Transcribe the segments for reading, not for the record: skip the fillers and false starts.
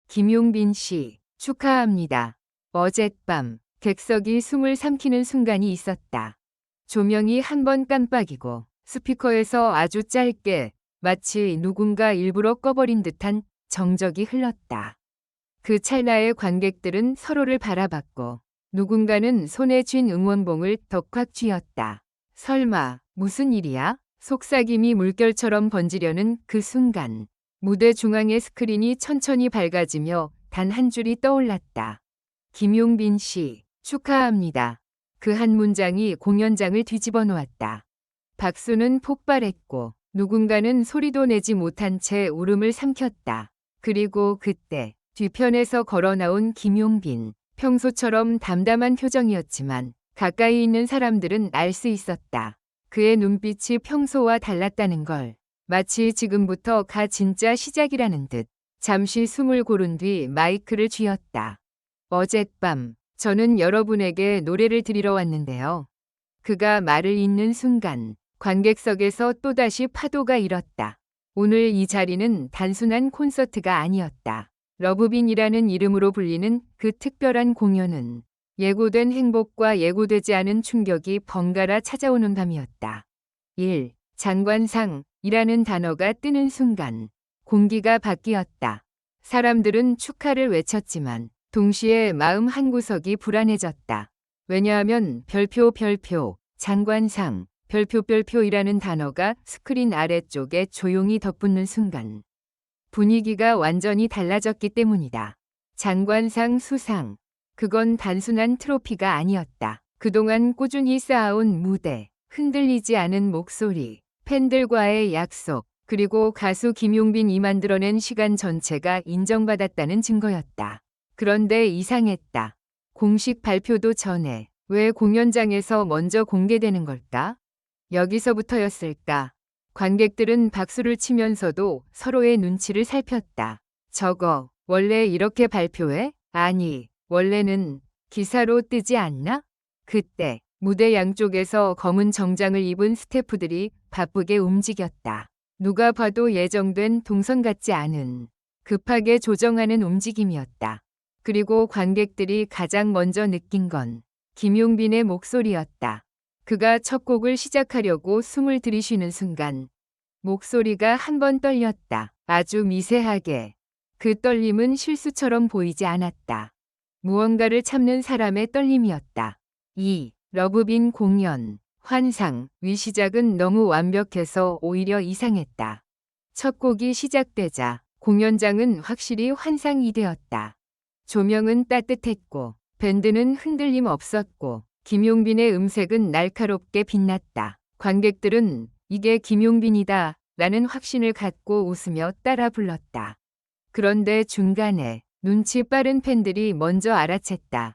김용빈 씨, 축하합니다. 어젯밤 객석이 숨을 삼키는 순간이 있었다. 조명이 한 번 깜빡이고 스피커에서 아주 짧게 마치 누군가 일부러 꺼버린 듯한 정적이 흘렀다. 그 찰나에 관객들은 서로를 바라봤고 누군가는 손에 쥔 응원봉을 덕확 쥐었다. 설마 무슨 일이야? 속삭임이 물결처럼 번지려는 그 순간 무대 중앙의 스크린이 천천히 밝아지며 단 한 줄이 떠올랐다. 김용빈 씨, 축하합니다. 그 한 문장이 공연장을 뒤집어 놓았다. 박수는 폭발했고 누군가는 소리도 내지 못한 채 울음을 삼켰다. 그리고 그때 뒤편에서 걸어 나온 김용빈. 평소처럼 담담한 표정이었지만 가까이 있는 사람들은 알 수 있었다. 그의 눈빛이 평소와 달랐다는 걸. 마치 지금부터가 진짜 시작이라는 듯. 잠시 숨을 고른 뒤 마이크를 쥐었다. 어젯밤 저는 여러분에게 노래를 드리러 왔는데요. 그가 말을 잇는 순간 관객석에서 또다시 파도가 일었다. 오늘 이 자리는 단순한 콘서트가 아니었다. 러브빈이라는 이름으로 불리는 그 특별한 공연은 예고된 행복과 예고되지 않은 충격이 번갈아 찾아오는 밤이었다. 1. 장관상이라는 단어가 뜨는 순간 공기가 바뀌었다. 사람들은 축하를 외쳤지만 동시에 마음 한구석이 불안해졌다. 왜냐하면 별표, 장관상, 별표이라는 단어가 스크린 아래쪽에 조용히 덧붙는 순간 분위기가 완전히 달라졌기 때문이다. 장관상 수상. 그건 단순한 트로피가 아니었다. 그동안 꾸준히 쌓아온 무대, 흔들리지 않은 목소리, 팬들과의 약속, 그리고 가수 김용빈이 만들어낸 시간 전체가 인정받았다는 증거였다. 그런데 이상했다. 공식 발표도 전에 왜 공연장에서 먼저 공개되는 걸까? 여기서부터였을까? 관객들은 박수를 치면서도 서로의 눈치를 살폈다. 저거 원래 이렇게 발표해? 아니, 원래는 기사로 뜨지 않나? 그때 무대 양쪽에서 검은 정장을 입은 스태프들이 바쁘게 움직였다. 누가 봐도 예정된 동선 같지 않은 급하게 조정하는 움직임이었다. 그리고 관객들이 가장 먼저 느낀 건 김용빈의 목소리였다. 그가 첫 곡을 시작하려고 숨을 들이쉬는 순간 목소리가 한 번 떨렸다. 아주 미세하게. 그 떨림은 실수처럼 보이지 않았다. 무언가를 참는 사람의 떨림이었다. 2. 러브빈 공연. 환상. 위 시작은 너무 완벽해서 오히려 이상했다. 첫 곡이 시작되자 공연장은 확실히 환상이 되었다. 조명은 따뜻했고 밴드는 흔들림 없었고 김용빈의 음색은 날카롭게 빛났다. 관객들은 이게 김용빈이다 라는 확신을 갖고 웃으며 따라 불렀다. 그런데 중간에 눈치 빠른 팬들이 먼저 알아챘다.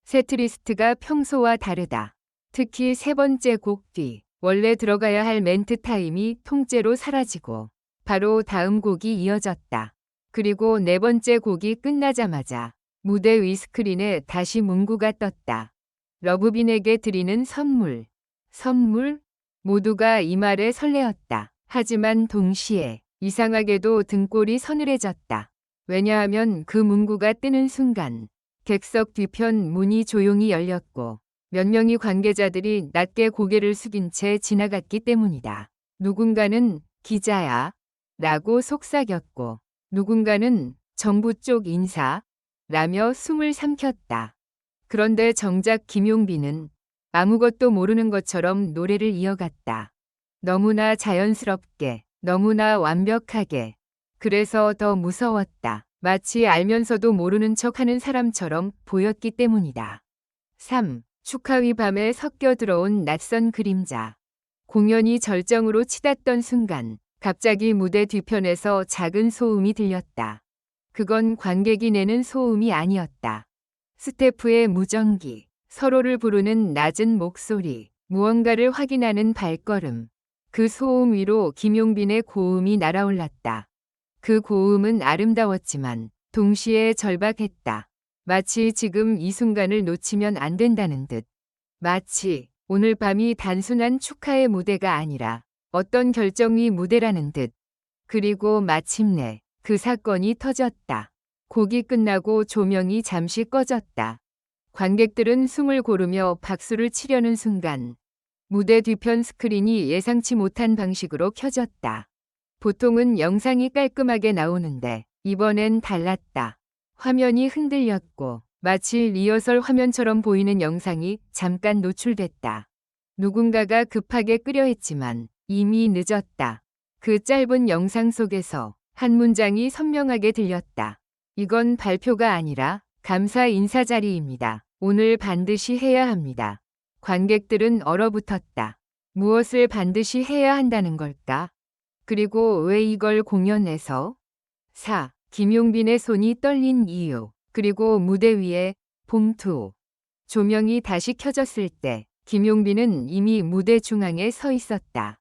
세트리스트가 평소와 다르다. 특히 세 번째 곡 뒤 원래 들어가야 할 멘트 타임이 통째로 사라지고 바로 다음 곡이 이어졌다. 그리고 네 번째 곡이 끝나자마자 무대 위 스크린에 다시 문구가 떴다. 러브빈에게 드리는 선물. 선물? 모두가 이 말에 설레었다. 하지만 동시에 이상하게도 등골이 서늘해졌다. 왜냐하면 그 문구가 뜨는 순간 객석 뒤편 문이 조용히 열렸고 몇 명의 관계자들이 낮게 고개를 숙인 채 지나갔기 때문이다. 누군가는 기자야 라고 속삭였고 누군가는 정부 쪽 인사 라며 숨을 삼켰다. 그런데 정작 김용빈은 아무것도 모르는 것처럼 노래를 이어갔다. 너무나 자연스럽게, 너무나 완벽하게. 그래서 더 무서웠다. 마치 알면서도 모르는 척하는 사람처럼 보였기 때문이다. 3. 축하위 밤에 섞여 들어온 낯선 그림자. 공연이 절정으로 치닫던 순간 갑자기 무대 뒤편에서 작은 소음이 들렸다. 그건 관객이 내는 소음이 아니었다. 스태프의 무전기, 서로를 부르는 낮은 목소리, 무언가를 확인하는 발걸음. 그 소음 위로 김용빈의 고음이 날아올랐다. 그 고음은 아름다웠지만 동시에 절박했다. 마치 지금 이 순간을 놓치면 안 된다는 듯. 마치 오늘 밤이 단순한 축하의 무대가 아니라 어떤 결정이 무대라는 듯. 그리고 마침내 그 사건이 터졌다. 곡이 끝나고 조명이 잠시 꺼졌다. 관객들은 숨을 고르며 박수를 치려는 순간 무대 뒤편 스크린이 예상치 못한 방식으로 켜졌다. 보통은 영상이 깔끔하게 나오는데 이번엔 달랐다. 화면이 흔들렸고 마치 리허설 화면처럼 보이는 영상이 잠깐 노출됐다. 누군가가 급하게 끄려 했지만 이미 늦었다. 그 짧은 영상 속에서 한 문장이 선명하게 들렸다. 이건 발표가 아니라 감사 인사 자리입니다. 오늘 반드시 해야 합니다. 관객들은 얼어붙었다. 무엇을 반드시 해야 한다는 걸까? 그리고 왜 이걸 공연에서? 4. 김용빈의 손이 떨린 이유. 그리고 무대 위에 봉투. 조명이 다시 켜졌을 때 김용빈은 이미 무대 중앙에 서 있었다.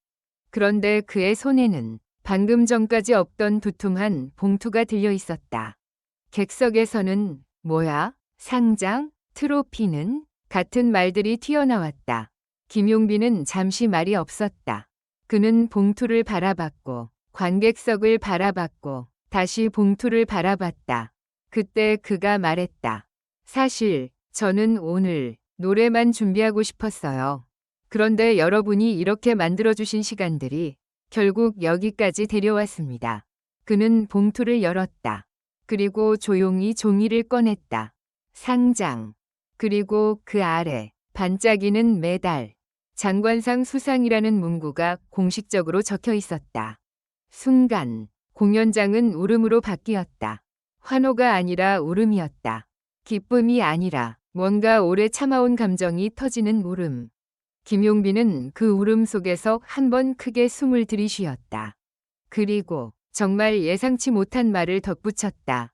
그런데 그의 손에는 방금 전까지 없던 두툼한 봉투가 들려 있었다. 객석에서는 뭐야? 상장? 트로피는? 같은 말들이 튀어나왔다. 김용빈은 잠시 말이 없었다. 그는 봉투를 바라봤고 관객석을 바라봤고 다시 봉투를 바라봤다. 그때 그가 말했다. 사실 저는 오늘 노래만 준비하고 싶었어요. 그런데 여러분이 이렇게 만들어주신 시간들이 결국 여기까지 데려왔습니다. 그는 봉투를 열었다. 그리고 조용히 종이를 꺼냈다. 상장. 그리고 그 아래 반짝이는 메달. 장관상 수상이라는 문구가 공식적으로 적혀 있었다. 순간 공연장은 울음으로 바뀌었다. 환호가 아니라 울음이었다. 기쁨이 아니라 뭔가 오래 참아온 감정이 터지는 울음. 김용빈은 그 울음 속에서 한 번 크게 숨을 들이쉬었다. 그리고 정말 예상치 못한 말을 덧붙였다.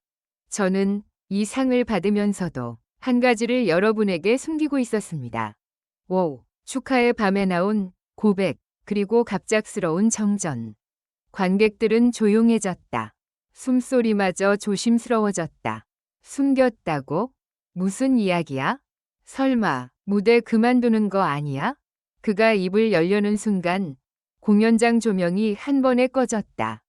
저는 이 상을 받으면서도 한 가지를 여러분에게 숨기고 있었습니다. 오, 축하의 밤에 나온 고백, 그리고 갑작스러운 정전. 관객들은 조용해졌다. 숨소리마저 조심스러워졌다. 숨겼다고? 무슨 이야기야? 설마 무대 그만두는 거 아니야? 그가 입을 열려는 순간 공연장 조명이 한 번에 꺼졌다.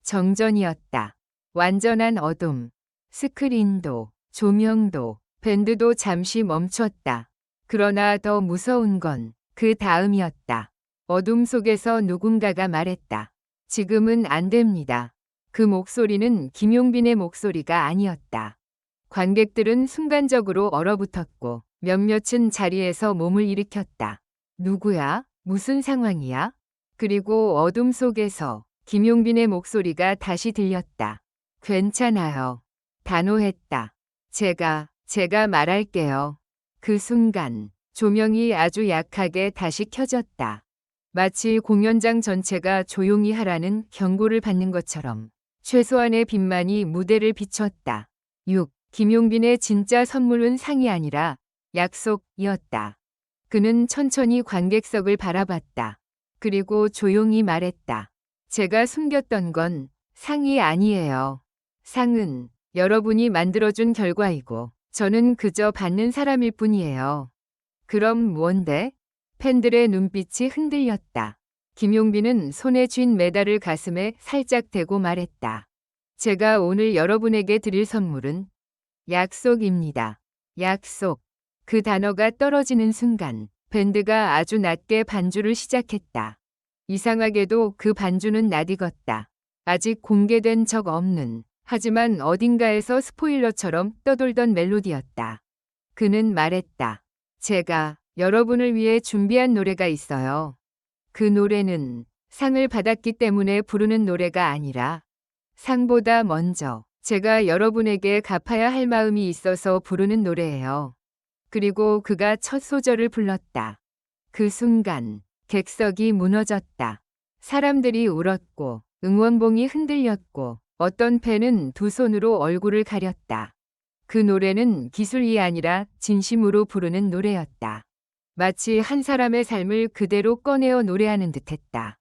정전이었다. 완전한 어둠. 스크린도, 조명도, 밴드도 잠시 멈췄다. 그러나 더 무서운 건 그 다음이었다. 어둠 속에서 누군가가 말했다. 지금은 안 됩니다. 그 목소리는 김용빈의 목소리가 아니었다. 관객들은 순간적으로 얼어붙었고 몇몇은 자리에서 몸을 일으켰다. 누구야? 무슨 상황이야? 그리고 어둠 속에서 김용빈의 목소리가 다시 들렸다. 괜찮아요. 단호했다. 제가 말할게요. 그 순간 조명이 아주 약하게 다시 켜졌다. 마치 공연장 전체가 조용히 하라는 경고를 받는 것처럼 최소한의 빛만이 무대를 비췄다. 6. 김용빈의 진짜 선물은 상이 아니라 약속이었다. 그는 천천히 관객석을 바라봤다. 그리고 조용히 말했다. 제가 숨겼던 건 상이 아니에요. 상은 여러분이 만들어준 결과이고 저는 그저 받는 사람일 뿐이에요. 그럼 뭔데? 팬들의 눈빛이 흔들렸다. 김용빈은 손에 쥔 메달을 가슴에 살짝 대고 말했다. 제가 오늘 여러분에게 드릴 선물은 약속입니다. 약속. 그 단어가 떨어지는 순간 밴드가 아주 낮게 반주를 시작했다. 이상하게도 그 반주는 낯익었다. 아직 공개된 적 없는, 하지만 어딘가에서 스포일러처럼 떠돌던 멜로디였다. 그는 말했다. 제가 여러분을 위해 준비한 노래가 있어요. 그 노래는 상을 받았기 때문에 부르는 노래가 아니라 상보다 먼저 제가 여러분에게 갚아야 할 마음이 있어서 부르는 노래예요. 그리고 그가 첫 소절을 불렀다. 그 순간 객석이 무너졌다. 사람들이 울었고 응원봉이 흔들렸고 어떤 팬은 두 손으로 얼굴을 가렸다. 그 노래는 기술이 아니라 진심으로 부르는 노래였다. 마치 한 사람의 삶을 그대로 꺼내어 노래하는 듯했다.